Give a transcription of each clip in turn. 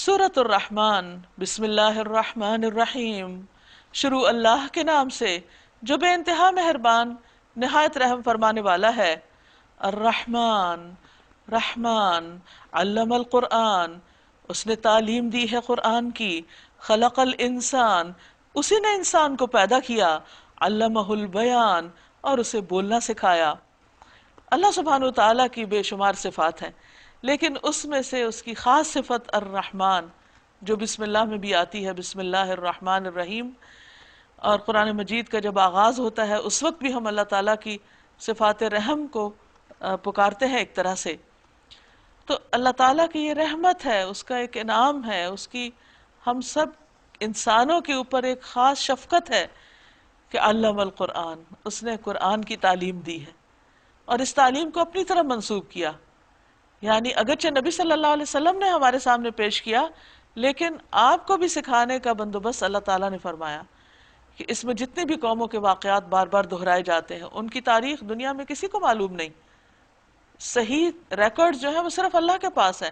سورۃ الرحمن، بسم اللہ الرحمن الرحیم۔ شروع اللہ کے نام سے جو بے انتہا مہربان نہایت رحم فرمانے والا ہے۔ الرحمن، رحمان، علم القرآن، اس نے تعلیم دی ہے قرآن کی۔ خلق الانسان، اسی نے انسان کو پیدا کیا۔ علمہ البیان، اور اسے بولنا سکھایا۔ اللہ سبحانہ وتعالیٰ کی بے شمار صفات ہیں، لیکن اس میں سے اس کی خاص صفت الرحمن، جو بسم اللہ میں بھی آتی ہے، بسم اللہ الرحمن الرحیم۔ اور قرآن مجید کا جب آغاز ہوتا ہے اس وقت بھی ہم اللہ تعالیٰ کی صفات رحم کو پکارتے ہیں ایک طرح سے۔ تو اللہ تعالیٰ کی یہ رحمت ہے، اس کا ایک انعام ہے، اس کی ہم سب انسانوں کے اوپر ایک خاص شفقت ہے کہ علم القرآن، اس نے قرآن کی تعلیم دی ہے اور اس تعلیم کو اپنی طرف منسوب کیا۔ یعنی اگرچہ نبی صلی اللہ علیہ وسلم نے ہمارے سامنے پیش کیا، لیکن آپ کو بھی سکھانے کا بندوبست اللہ تعالیٰ نے فرمایا کہ اس میں جتنی بھی قوموں کے واقعات بار بار دہرائے جاتے ہیں، ان کی تاریخ دنیا میں کسی کو معلوم نہیں، صحیح ریکارڈ جو ہیں وہ صرف اللہ کے پاس ہیں،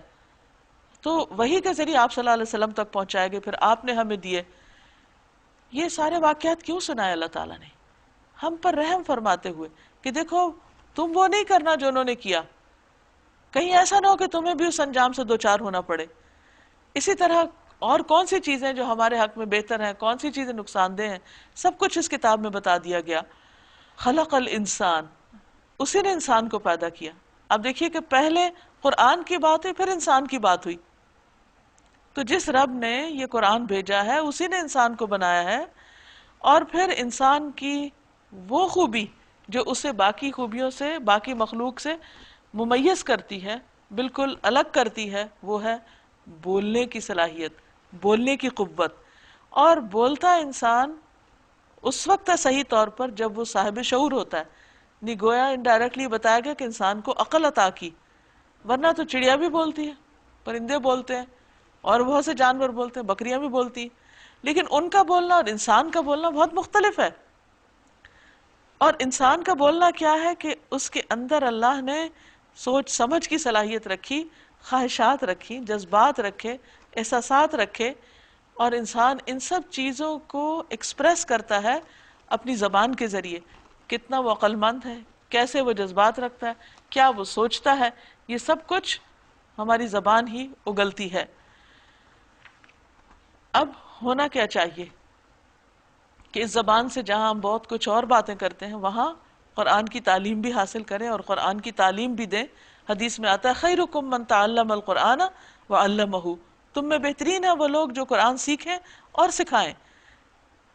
تو وہی کے ذریعے آپ صلی اللہ علیہ وسلم تک پہنچائے گئے، پھر آپ نے ہمیں دیے۔ یہ سارے واقعات کیوں سنائے اللہ تعالیٰ نے؟ ہم پر رحم فرماتے ہوئے کہ دیکھو تم وہ نہیں کرنا جو انہوں نے کیا، کہیں ایسا نہ ہو کہ تمہیں بھی اس انجام سے دوچار ہونا پڑے۔ اسی طرح اور کون سی چیزیں جو ہمارے حق میں بہتر ہیں، کون سی چیزیں نقصان دہ ہیں، سب کچھ اس کتاب میں بتا دیا گیا۔ خلق الانسان، اسی نے انسان کو پیدا کیا۔ اب دیکھیے کہ پہلے قرآن کی بات ہوئی، پھر انسان کی بات ہوئی۔ تو جس رب نے یہ قرآن بھیجا ہے اسی نے انسان کو بنایا ہے، اور پھر انسان کی وہ خوبی جو اسے باقی خوبیوں سے، باقی مخلوق سے ممیز کرتی ہے، بالکل الگ کرتی ہے، وہ ہے بولنے کی صلاحیت، بولنے کی قوت۔ اور بولتا انسان اس وقت ہے صحیح طور پر جب وہ صاحب شعور ہوتا ہے، نہیں گویا انڈائریکٹلی بتایا گیا کہ انسان کو عقل عطا کی، ورنہ تو چڑیا بھی بولتی ہے، پرندے بولتے ہیں، اور بہت سے جانور بولتے ہیں، بکریاں بھی بولتی ہیں، لیکن ان کا بولنا اور انسان کا بولنا بہت مختلف ہے۔ اور انسان کا بولنا کیا ہے کہ اس کے اندر اللہ نے سوچ سمجھ کی صلاحیت رکھی، خواہشات رکھی، جذبات رکھے، احساسات رکھے، اور انسان ان سب چیزوں کو ایکسپریس کرتا ہے اپنی زبان کے ذریعے۔ کتنا وہ عقل مند ہے، کیسے وہ جذبات رکھتا ہے، کیا وہ سوچتا ہے، یہ سب کچھ ہماری زبان ہی اگلتی ہے۔ اب ہونا کیا چاہیے کہ اس زبان سے جہاں ہم بہت کچھ اور باتیں کرتے ہیں، وہاں قرآن کی تعلیم بھی حاصل کریں اور قرآن کی تعلیم بھی دیں۔ حدیث میں آتا ہے خیرکم من تعلم القرآن وعلمہ، تم میں بہترین ہیں وہ لوگ جو قرآن سیکھیں اور سکھائیں۔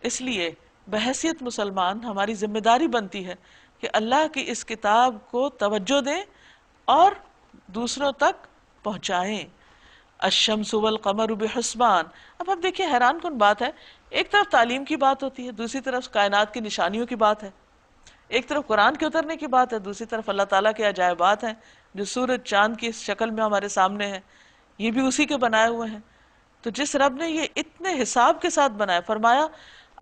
اس لیے بحیثیت مسلمان ہماری ذمہ داری بنتی ہے کہ اللہ کی اس کتاب کو توجہ دیں اور دوسروں تک پہنچائیں۔ الشمس والقمر بحسبان۔ اب آپ دیکھیں حیران کن بات ہے، ایک طرف تعلیم کی بات ہوتی ہے، دوسری طرف کائنات کی نشانیوں کی بات ہے، ایک طرف قرآن کے اترنے کی بات ہے، دوسری طرف اللہ تعالیٰ کے عجائبات ہیں جو سورج چاند کی شکل میں ہمارے سامنے ہیں، یہ بھی اسی کے بنائے ہوئے ہیں۔ تو جس رب نے یہ اتنے حساب کے ساتھ بنایا، فرمایا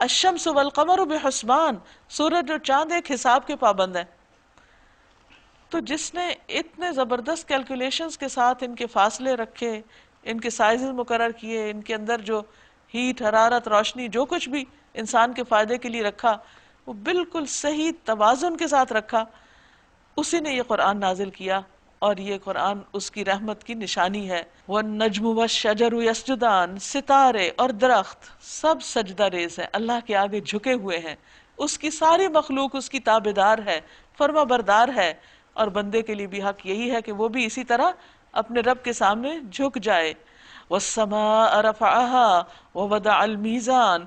الشمس والقمر بحسبان، سورج اور چاند ایک حساب کے پابند ہیں۔ تو جس نے اتنے زبردست کیلکولیشنز کے ساتھ ان کے فاصلے رکھے، ان کے سائزز مقرر کیے، ان کے اندر جو ہیٹ، حرارت، روشنی، جو کچھ بھی انسان کے فائدے کے لیے رکھا، وہ بالکل صحیح توازن کے ساتھ رکھا، اسی نے یہ قرآن نازل کیا، اور یہ قرآن اس کی رحمت کی نشانی ہے۔ وَالنَّجْمُ وَالشَّجَرُ يَسْجُدَانِ، ستارے اور درخت سب سجدہ ریز ہیں، اللہ کے آگے جھکے ہوئے ہیں، اس کی ساری مخلوق اس کی تابعدار ہے، فرما بردار ہے، اور بندے کے لیے بھی حق یہی ہے کہ وہ بھی اسی طرح اپنے رب کے سامنے جھک جائے۔ وَالسَّمَاءَ رَفَعَهَا وَوَضَعَ الْمِيزَانَ،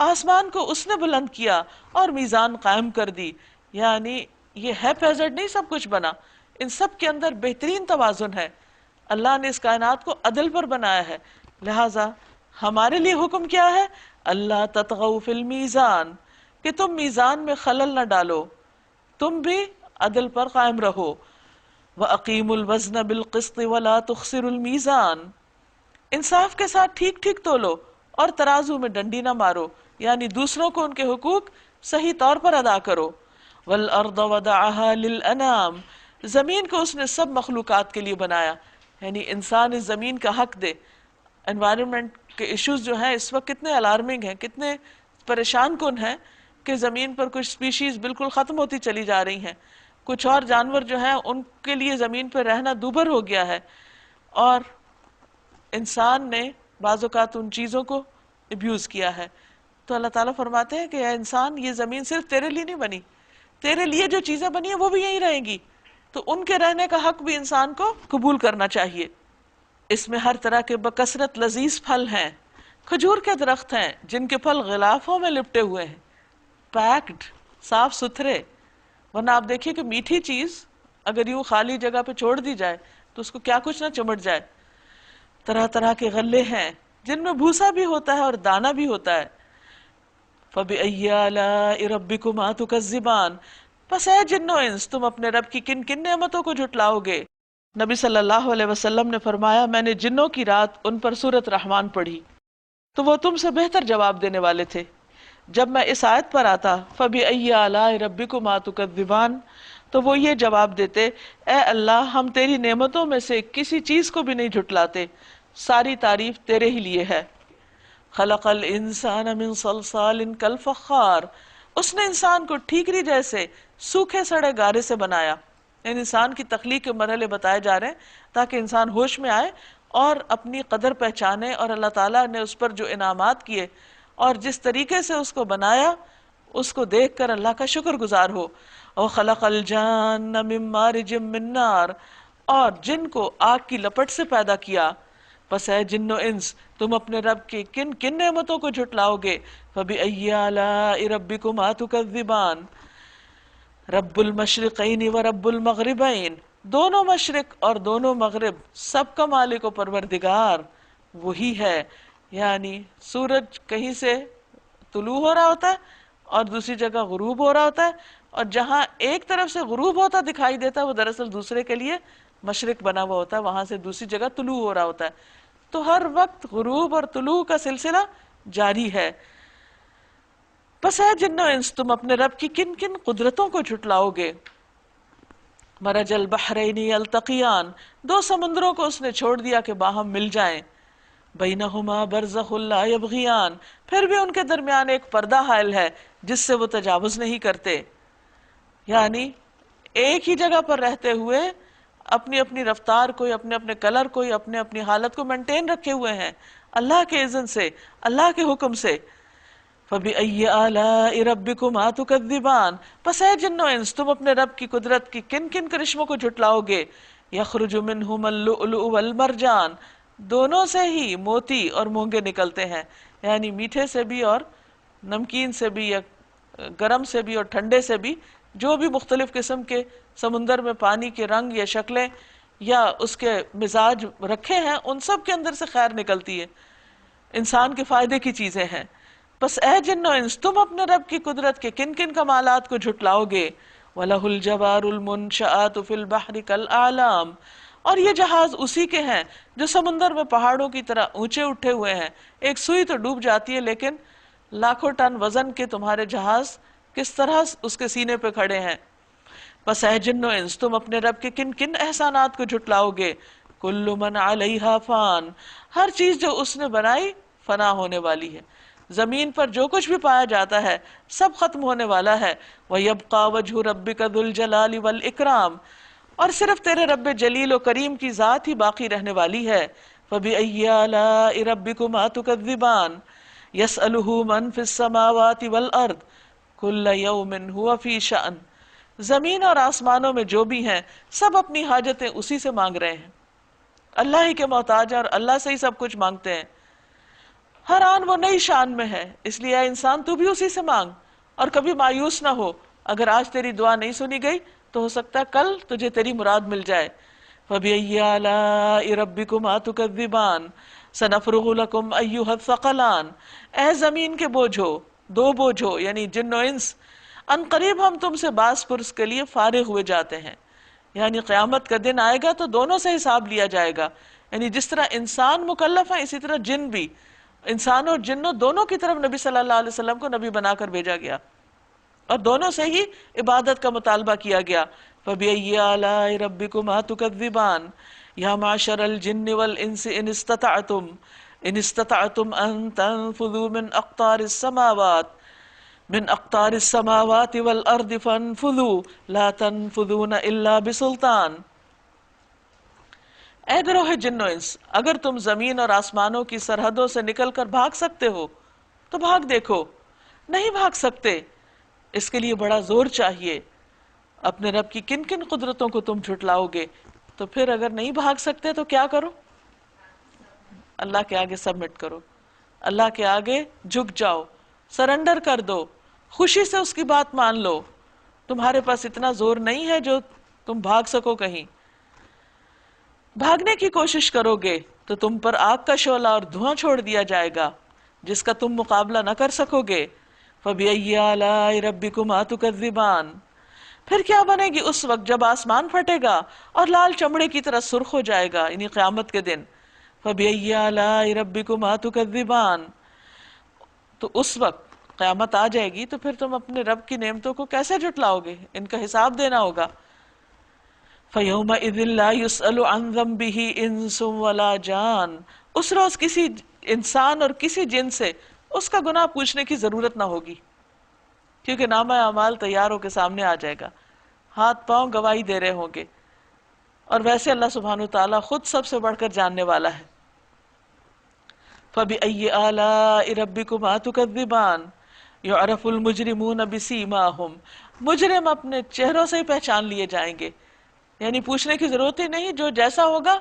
آسمان کو اس نے بلند کیا اور میزان قائم کر دی۔ یعنی یہ ہے پیزڈ نہیں سب کچھ بنا، ان سب کے اندر بہترین توازن ہے۔ اللہ نے اس کائنات کو عدل پر بنایا ہے، لہٰذا ہمارے لیے حکم کیا ہے؟ اللہ تطغوا فی المیزان، کہ تم میزان میں خلل نہ ڈالو، تم بھی عدل پر قائم رہو۔ وَأَقِيمُوا الْوَزْنَ بِالْقِسْطِ وَلَا تُخْسِرُوا الْمِيزَانَ، انصاف کے ساتھ ٹھیک ٹھیک تولو اور ترازو میں ڈنڈی نہ مارو، یعنی دوسروں کو ان کے حقوق صحیح طور پر ادا کرو۔ وَالْأَرْضَ وَضَعَهَا لِلْأَنَامِ، زمین کو اس نے سب مخلوقات کے لیے بنایا، یعنی انسان اس زمین کا حق دے، انوائرمنٹ کے ایشوز جو ہیں اس وقت کتنے الارمنگ ہیں، کتنے پریشان کن ہیں کہ زمین پر کچھ سپیشیز بالکل ختم ہوتی چلی جا رہی ہیں، کچھ اور جانور جو ہیں ان کے لیے زمین پہ رہنا دوبھر ہو گیا ہے، اور انسان نے بعض اوقات ان چیزوں کو ابیوز کیا ہے۔ تو اللہ تعالیٰ فرماتے ہیں کہ اے انسان، یہ زمین صرف تیرے لیے نہیں بنی، تیرے لیے جو چیزیں بنی ہیں وہ بھی یہیں رہیں گی، تو ان کے رہنے کا حق بھی انسان کو قبول کرنا چاہیے۔ اس میں ہر طرح کے بکثرت لذیذ پھل ہیں، کھجور کے درخت ہیں جن کے پھل غلافوں میں لپٹے ہوئے ہیں، پیکڈ، صاف ستھرے، ورنہ آپ دیکھیے کہ میٹھی چیز اگر یوں خالی جگہ پہ چھوڑ دی جائے تو اس کو کیا کچھ نہ چمٹ جائے۔ طرح طرح کے غلے ہیں جن میں بھوسا بھی ہوتا ہے اور دانہ بھی ہوتا ہے۔ فَبِأَيِّ آلَاءِ رَبِّكُمَا تُكَذِّبَانِ، پس اے جن و انس، تم اپنے رب کی کن کن نعمتوں کو جھٹلاؤ گے؟ نبی صلی اللہ علیہ وسلم نے فرمایا، میں نے جنوں کی رات ان پر سورۃ رحمان پڑھی تو وہ تم سے بہتر جواب دینے والے تھے۔ جب میں اس آیت پر آتا فَبِأَيِّ آلَاءِ رَبِّكُمَا تُكَذِّبَانِ، تو وہ یہ جواب دیتے، اے اللہ، ہم تیری نعمتوں میں سے کسی چیز کو بھی نہیں جھٹلاتے، ساری تعریف تیرے ہی لیے ہے۔ خلق الانسان من صلصال کالفخار، اس نے انسان کو ٹھیکری جیسے سوکھے سڑے گارے سے بنایا۔ یعنی انسان کی تخلیق کے مرحلے بتائے جا رہے ہیں تاکہ انسان ہوش میں آئے اور اپنی قدر پہچانے، اور اللہ تعالیٰ نے اس پر جو انعامات کیے اور جس طریقے سے اس کو بنایا اس کو دیکھ کر اللہ کا شکر گزار ہو۔ اور خلق الجان من مارج من نار، اور جن کو آگ کی لپٹ سے پیدا کیا۔ پس اے جن و انس، تم اپنے رب کی کن کن نعمتوں کو جھٹلاؤ گے؟ فَبِأَيِّ آلَاءِ رَبِّكُمَا تُكَذِّبَانِ، رب المشرقین و رب المغربین، دونوں مشرق اور دونوں مغرب سب کا مالک و پروردگار وہی ہے۔ یعنی سورج کہیں سے طلوع ہو رہا ہوتا ہے اور دوسری جگہ غروب ہو رہا ہوتا ہے، اور جہاں ایک طرف سے غروب ہوتا دکھائی دیتا ہے وہ دراصل دوسرے کے لیے مشرق بنا ہوا ہوتا ہے، وہاں سے دوسری جگہ طلوع ہو رہا ہوتا ہے۔ تو ہر وقت غروب اور طلوع کا سلسلہ جاری ہے۔ پس اے جن و انس، تم اپنے رب کی کن کن قدرتوں کو جھٹلاؤ گے؟ مرج البحرین یلتقیان، دو سمندروں کو اس نے چھوڑ دیا کہ باہم مل جائیں۔ بینہما برزخ لا یبغیان، پھر بھی ان کے درمیان ایک پردہ حائل ہے جس سے وہ تجاوز نہیں کرتے۔ یعنی ایک ہی جگہ پر رہتے ہوئے اپنی اپنی رفتار کوئی اپنے اپنے کلر کوئی اپنے اپنی حالت کو مینٹین رکھے ہوئے ہیں اللہ کے اذن سے، اللہ کے حکم سے۔ فَبِأَيِّ آلَاءِ رَبِّكُمَا تُكَذِّبَانِ، پس اے جن و انس، تم اپنے رب کی قدرت کی کن کن کرشموں کو جھٹلاؤ گے؟ يَخْرُجُ مِنْهُمَا اللُّؤْلُؤُ وَالْمَرْجَانُ، دونوں سے ہی موتی اور مونگے نکلتے ہیں، یعنی میٹھے سے بھی اور نمکین سے بھی، یا گرم سے بھی اور ٹھنڈے سے بھی، جو بھی مختلف قسم کے سمندر میں پانی کے رنگ یا شکلیں یا اس کے مزاج رکھے ہیں، ان سب کے اندر سے خیر نکلتی ہے، انسان کے فائدے کی چیزیں ہیں۔ بس اے جن و انس، تم اپنے رب کی قدرت کے کن کن کمالات کو جھٹلاؤ گے؟ وَلَهُ الْجَوَارُ الْمُنشَآتُ فِي الْبَحْرِ كَالْأَعْلَامِ، اور یہ جہاز اسی کے ہیں جو سمندر میں پہاڑوں کی طرح اونچے اٹھے ہوئے ہیں، ایک سوئی تو ڈوب جاتی ہے لیکن لاکھوں ٹن وزن کے تمہارے جہاز کس طرح اس کے سینے پہ کھڑے ہیں۔ بس اے جن و انس، تم اپنے رب کے کن کن احسانات کو جھٹلاؤ گے؟ کل من علیہا فان، ہر چیز جو اس نے بنائی فنا ہونے والی ہے، زمین پر جو کچھ بھی پایا جاتا ہے سب ختم ہونے والا ہے۔ وَيَبْقَى وَجْهُ رَبِّكَ ذُو الْجَلَالِ وَالْإِكْرَامِ، اور صرف تیرے رب جلیل و کریم کی ذات ہی باقی رہنے والی ہے۔ فَبِأَيِّ آلَاءِ رَبِّكُمَا تُكَذِّبَانِ يَسْأَلُهُ مَنْ فِي السَّمَاوَاتِ وَالْأَرْضِ كُلَّ يَوْمٍ هُوَ فِي شَأْنٍ، زمین اور آسمانوں میں جو بھی ہیں سب اپنی حاجتیں اسی سے مانگ رہے ہیں، اللہ ہی کے محتاج ہیں اور اللہ سے ہی سب کچھ مانگتے ہیں۔ ہر آن وہ نئی شان میں ہے، اس لیے اے انسان تو بھی اسی سے مانگ، اور کبھی مایوس نہ ہو، اگر آج تیری دعا نہیں سنی گئی تو ہو سکتا ہے کل تجھے تیری مراد مل جائے۔ فَبِأَيِّ آلَاءِ رَبِّكُمَا تُكَذِّبَانِ سَنَفْرُغُ لَكُمْ أَيُّهَا الثَّقَلَانِ، اے زمین کے بوجھو، دو بوجھو یعنی جن و انس، ان قریب ہم تم سے باز پرس کے لیے فارغ ہوئے جاتے ہیں۔ یعنی قیامت کا دن آئے گا تو دونوں سے حساب لیا جائے گا، یعنی جس طرح انسان مکلف ہیں اسی طرح جن بھی، انسان اور جنوں دونوں کی طرف نبی صلی اللہ علیہ وسلم کو نبی بنا کر بھیجا گیا اور دونوں سے ہی عبادت کا مطالبہ کیا گیا۔ فَبِأَيِّ آلَاءِ رَبِّكُمَا تُكَذِّبَانِ يَا مَعْشَرَ الْجِنِّ وَالْإِنسِ إِنِ اسْتَطَعْتُمْ ان استطعتم ان تنفذوا من اقطار السماوات والارض فانفذوا لا تنفذون الا بسلطان۔ اے گروہ جن و انس، اگر تم زمین اور آسمانوں کی سرحدوں سے نکل کر بھاگ سکتے ہو تو بھاگ دیکھو، نہیں بھاگ سکتے، اس کے لیے بڑا زور چاہیے۔ اپنے رب کی کن کن قدرتوں کو تم جھٹلاؤ گے؟ تو پھر اگر نہیں بھاگ سکتے تو کیا کرو؟ اللہ کے آگے سبمٹ کرو، اللہ کے آگے جھک جاؤ، سرنڈر کر دو، خوشی سے اس کی بات مان لو۔ تمہارے پاس اتنا زور نہیں ہے جو تم بھاگ سکو کہیں۔ بھاگنے کی کوشش کرو گے تو تم پر آگ کا شعلہ اور دھواں چھوڑ دیا جائے گا جس کا تم مقابلہ نہ کر سکو گے۔ فَبِأَيِّ آلَاءِ رَبِّكُمَا تُكَذِّبَانِ، پھر کیا بنے گی اس وقت جب آسمان پھٹے گا اور لال چمڑے کی طرح سرخ ہو جائے گا، یعنی قیامت کے دن۔ فَبِأَيِّ آلَاءِ رَبِّكُمَا تُكَذِّبَانِ، تو اس وقت قیامت آ جائے گی تو پھر تم اپنے رب کی نعمتوں کو کیسے جھٹلاؤ گے؟ ان کا حساب دینا ہوگا۔ فَيَوْمَئِذٍ لَا يُسْأَلُ عَنْ ذَنْبِهِ إِنسٌ وَلَا جَانٌ، اس روز کسی انسان اور کسی جن سے اس کا گناہ پوچھنے کی ضرورت نہ ہوگی، کیونکہ نامہ اعمال تیار ہو کے سامنے آ جائے گا، ہاتھ پاؤں گواہی دے رہے ہوں گے، اور ویسے اللہ سبحانہ وتعالیٰ خود سب سے بڑھ کر جاننے والا ہے۔ فَبِأَيِّ آلَاءِ رَبِّكُمَا تُكَذِّبَانِ يُعْرَفُ الْمُجْرِمُونَ بِسِيمَاهُمْ، مجرم اپنے چہروں سے ہی پہچان لیے جائیں گے، یعنی پوچھنے کی ضرورت ہی نہیں، جو جیسا ہوگا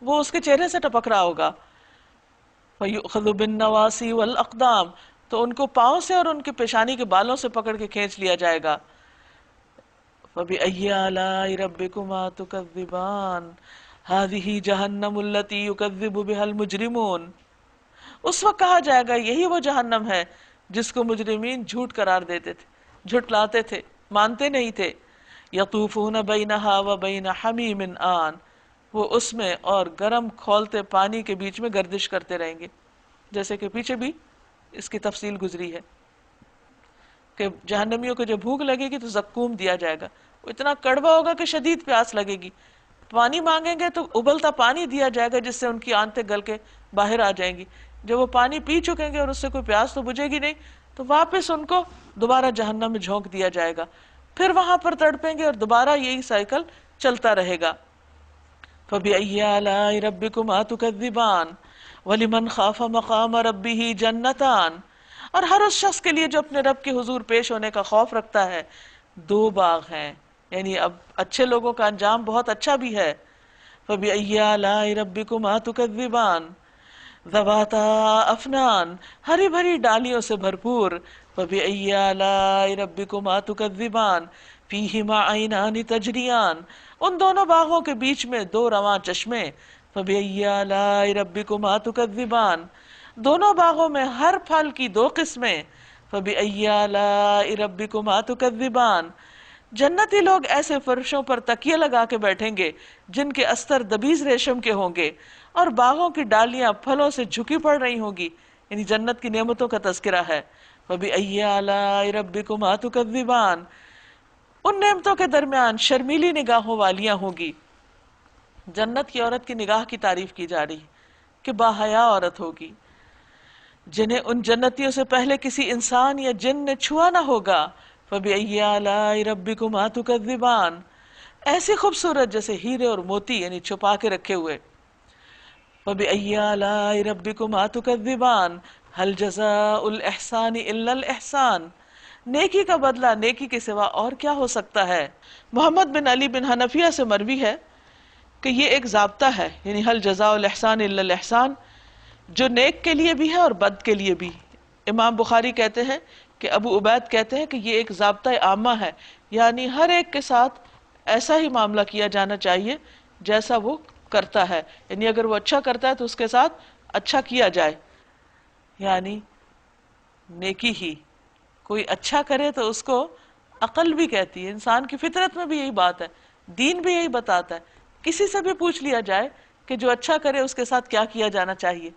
وہ اس کے چہرے سے ٹپک رہا ہوگا۔ فَيُؤْخَذُ بِالنَّوَاصِي وَالْأَقْدَامِ، تو ان کو پاؤں سے اور ان کے پیشانی کے بالوں سے پکڑ کے کھینچ لیا جائے گا۔ فَبِأَيِّ آلَاءِ رَبِّكُمَا تُكَذِّبَانِ هَٰذِهِ جَهَنَّمُ الَّتِي يُكَذِّبُ بِهَا الْمُجْرِمُونَ، اس وقت کہا جائے گا یہی وہ جہنم ہے جس کو مجرمین جھوٹ قرار دیتے تھے، جھٹلاتے تھے، مانتے نہیں تھے۔ یطوفون بینہا وبین حمیم آن، وہ اس میں اور گرم کھولتے پانی کے بیچ میں گردش کرتے رہیں گے، جیسے کہ پیچھے بھی اس کی تفصیل گزری ہے کہ جہنمیوں کو جب بھوک لگے گی تو زقوم دیا جائے گا، وہ اتنا کڑوا ہوگا کہ شدید پیاس لگے گی، پانی مانگیں گے تو ابلتا پانی دیا جائے گا جس سے ان کی آنتیں گل کے باہر آ جائیں گی۔ جب وہ پانی پی چکیں گے اور اس سے کوئی پیاس تو بجھے گی نہیں، تو واپس ان کو دوبارہ جہنم میں جھونک دیا جائے گا، پھر وہاں پر تڑپیں گے اور دوبارہ یہی سائیکل چلتا رہے گا۔ فَبِأَيِّ آلَاءِ رَبِّكُمَا تُكَذِّبَانِ وَلِمَنْ خَافَ مَقَامَ رَبِّهِ جَنَّتَانِ، اور ہر اس شخص کے لیے جو اپنے رب کے حضور پیش ہونے کا خوف رکھتا ہے دو باغ ہیں، یعنی اب اچھے لوگوں کا انجام بہت اچھا بھی ہے۔ فَبِأَيِّ آلَاءِ رَبِّكُمَا تُكَذِّبَانِ ذَوَاتَا أَفْنَانٍ، ہری بھری ڈالیوں سے بھرپور۔ فَبِأَيِّ آلَاءِ رَبِّكُمَا تُكَذِّبَانِ فِيهِمَا عَيْنَانِ تَجْرِيَانِ، ان دونوں باغوں کے بیچ میں دو رواں چشمے۔ فَبِأَيِّ آلَاءِ رَبِّكُمَا تُكَذِّبَانِ، دونوں باغوں میں ہر پھل کی دو قسمیں۔ فَبِأَيِّ آلَاءِ رَبِّكُمَا تُكَذِّبَانِ، جنتی لوگ ایسے فرشوں پر تکیے لگا کے بیٹھیں گے جن کے استر دبیز ریشم کے ہوں گے، اور باغوں کی ڈالیاں پھلوں سے جھکی پڑ رہی ہوں گی، یعنی جنت کی نعمتوں کا تذکرہ ہے۔ فَبِأَيِّ آلَاءِ رَبِّكُمَا تُكَذِّبَانِ، ان نعمتوں کے درمیان شرمیلی نگاہوں والیاں ہوں گی۔ جنت کی عورت کی نگاہ کی تعریف کی جا رہی کہ باحیا عورت ہوگی جنہیں ان جنتیوں سے پہلے کسی انسان یا جن نے چھوا نہ ہوگا۔ فَبِأَيِّ آلَاءِ رَبِّكُمَا تُكَذِّبَانِ، ایسی خوبصورت جیسے ہیرے اور موتی، یعنی چھپا کے رکھے ہوئے۔ فَبِأَيِّ آلَاءِ رَبِّكُمَا تُكَذِّبَانِ هَلْ جَزَاءُ الْإِحْسَانِ إِلَّا الْإِحْسَانُ، نیکی کا بدلہ نیکی کے سوا اور کیا ہو سکتا ہے۔ محمد بن علی بن حنفیہ سے مروی ہے کہ یہ ایک ضابطہ ہے، یعنی هَلْ جَزَاءُ الْإِحْسَانِ إِلَّا الْإِحْسَانُ، جو نیک کے لیے بھی ہے اور بد کے لیے بھی۔ امام بخاری کہتے ہیں کہ ابو عبید کہتے ہیں کہ یہ ایک ضابطہ عامہ ہے، یعنی ہر ایک کے ساتھ ایسا ہی معاملہ کیا جانا چاہیے جیسا وہ کرتا ہے، یعنی اگر وہ اچھا کرتا ہے تو اس کے ساتھ اچھا کیا جائے، یعنی نیکی ہی۔ کوئی اچھا کرے تو اس کو عقل بھی کہتی ہے، انسان کی فطرت میں بھی یہی بات ہے، دین بھی یہی بتاتا ہے۔ کسی سے بھی پوچھ لیا جائے کہ جو اچھا کرے اس کے ساتھ کیا کیا جانا چاہیے،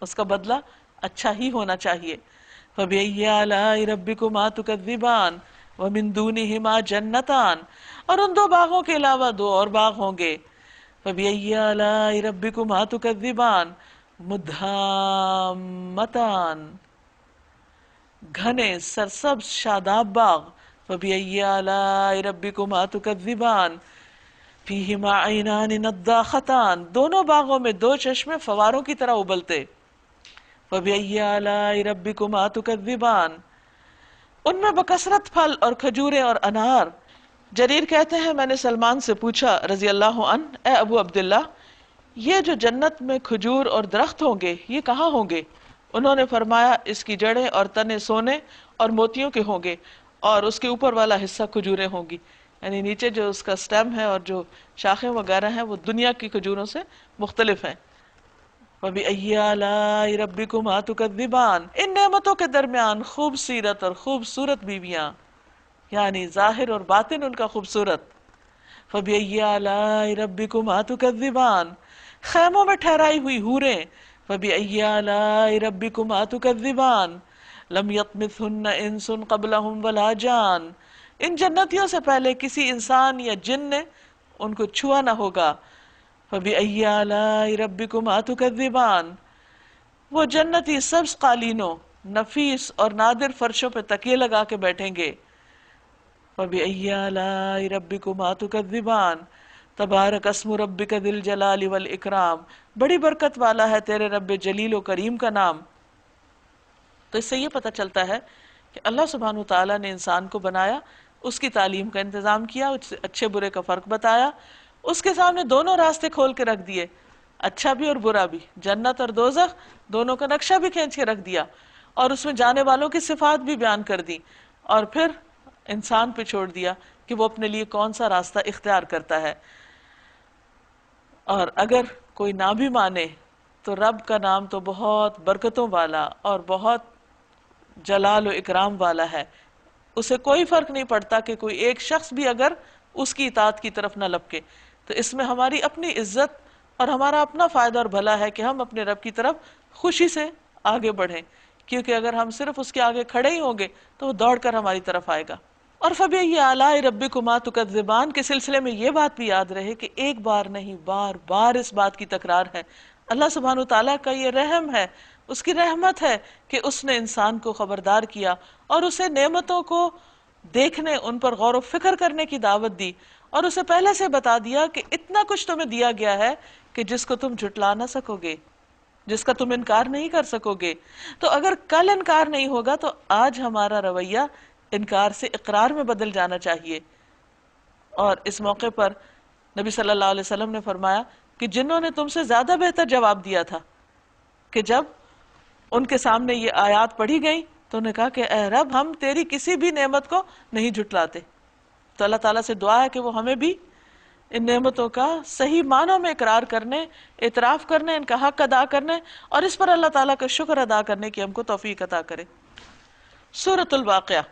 اس کا بدلہ اچھا ہی ہونا چاہیے۔ فَبِأَيِّ آلَاءِ رَبِّكُمَا تُكَذِّبَانِ وَمِن دُونِهِمَا جَنَّتَانِ، اور ان دو باغوں کے علاوہ دو اور باغ ہوں گے۔ فَبِأَيِّ آلَاءِ رَبِّكُمَا تُكَذِّبَانِ مدھامتان، گھنے سرسبز شاداب باغ، فبأي آلاء ربكما تكذبان، فیہما عینان نضاختان، دونوں باغوں میں دو چشمے فواروں کی طرح ابلتے، فبأي آلاء ربكما تكذبان، ان میں بکثرت پھل اور کھجوریں اور انار۔ جریر کہتے ہیں میں نے سلمان سے پوچھا رضی اللہ عنہ، اے ابو عبداللہ، یہ جو جنت میں کھجور اور درخت ہوں گے یہ کہاں ہوں گے؟ انہوں نے فرمایا اس کی جڑیں اور تنے سونے اور موتیوں کے ہوں گے، اور اس کے اوپر والا حصہ کھجوریں ہوں گی، یعنی نیچے جو اس کا سٹیم ہے اور جو شاخیں وغیرہ ہیں وہ دنیا کی کھجوروں سے مختلف ہیں۔ وَبِأَيِّ آلَاءِ رَبِّكُمَا تُكَذِّبَانِ، ان نعمتوں کے درمیان خوب سیرت اور خوبصورت بیویاں، یعنی ظاہر اور باطن ان کا خوبصورت۔ فَبِأَيِّ آلَاءِ رَبِّكُمَا تُكَذِّبَانِ، خیموں میں ٹھہرائی ہوئی حوریں، فَبِأَيِّ آلَاءِ رَبِّكُمَا تُكَذِّبَانِ لَمْ يَطْمِثْهُنَّ إِنسٌ قَبْلَهُمْ وَلَا جَانٌ، ان جنتیوں سے پہلے کسی انسان یا جن نے ان کو چھوا نہ ہوگا۔ فَبِأَيِّ آلَاءِ رَبِّكُمَا تُكَذِّبَانِ، وہ جنتی سبز قالینوں، نفیس اور نادر فرشوں پہ تکیے لگا کے بیٹھیں گے۔ فَبِأَيِّ آلَاءِ رَبِّكُمَا تُكَذِّبَانِ تبارک اسم ربک ذی الجلال والاکرام، بڑی برکت والا ہے تیرے رب جلیل و کریم کا نام۔ تو اس سے یہ پتہ چلتا ہے کہ اللہ سبحانہ وتعالیٰ نے انسان کو بنایا، اس کی تعلیم کا انتظام کیا، اچھے برے کا فرق بتایا، اس کے سامنے دونوں راستے کھول کے رکھ دیے، اچھا بھی اور برا بھی، جنت اور دوزخ دونوں کا نقشہ بھی کھینچ کے رکھ دیا، اور اس میں جانے والوں کی صفات بھی بیان کر دی، اور پھر انسان پہ چھوڑ دیا کہ وہ اپنے لیے کون سا راستہ اختیار کرتا ہے۔ اور اگر کوئی نہ بھی مانے تو رب کا نام تو بہت برکتوں والا اور بہت جلال و اکرام والا ہے، اسے کوئی فرق نہیں پڑتا کہ کوئی ایک شخص بھی اگر اس کی اطاعت کی طرف نہ لپکے، تو اس میں ہماری اپنی عزت اور ہمارا اپنا فائدہ اور بھلا ہے کہ ہم اپنے رب کی طرف خوشی سے آگے بڑھیں، کیونکہ اگر ہم صرف اس کے آگے کھڑے ہی ہوں گے تو وہ دوڑ کر ہماری طرف آئے گا۔ اور فَبِأَيِّ آلَاءِ رَبِّكُمَا تُكَذِّبَانِ کے سلسلے میں یہ بات بھی یاد رہے کہ ایک بار نہیں بار بار اس بات کی تکرار ہے۔ اللہ سبحانہ وتعالیٰ کا یہ رحم ہے، اس کی رحمت ہے کہ اس نے انسان کو خبردار کیا اور اسے نعمتوں کو دیکھنے، ان پر غور و فکر کرنے کی دعوت دی، اور اسے پہلے سے بتا دیا کہ اتنا کچھ تمہیں دیا گیا ہے کہ جس کو تم جھٹلا نہ سکو گے، جس کا تم انکار نہیں کر سکو گے۔ تو اگر کل انکار نہیں ہوگا تو آج ہمارا رویہ انکار سے اقرار میں بدل جانا چاہیے۔ اور اس موقع پر نبی صلی اللہ علیہ وسلم نے فرمایا کہ جنہوں نے تم سے زیادہ بہتر جواب دیا تھا کہ جب ان کے سامنے یہ آیات پڑھی گئیں تو انہوں نے کہا کہ اے رب ہم تیری کسی بھی نعمت کو نہیں جھٹلاتے۔ تو اللہ تعالیٰ سے دعا ہے کہ وہ ہمیں بھی ان نعمتوں کا صحیح معنوں میں اقرار کرنے، اعتراف کرنے، ان کا حق ادا کرنے اور اس پر اللہ تعالیٰ کا شکر ادا کرنے کی ہم کو توفیق عطا کرے۔ سورۃ الواقعہ۔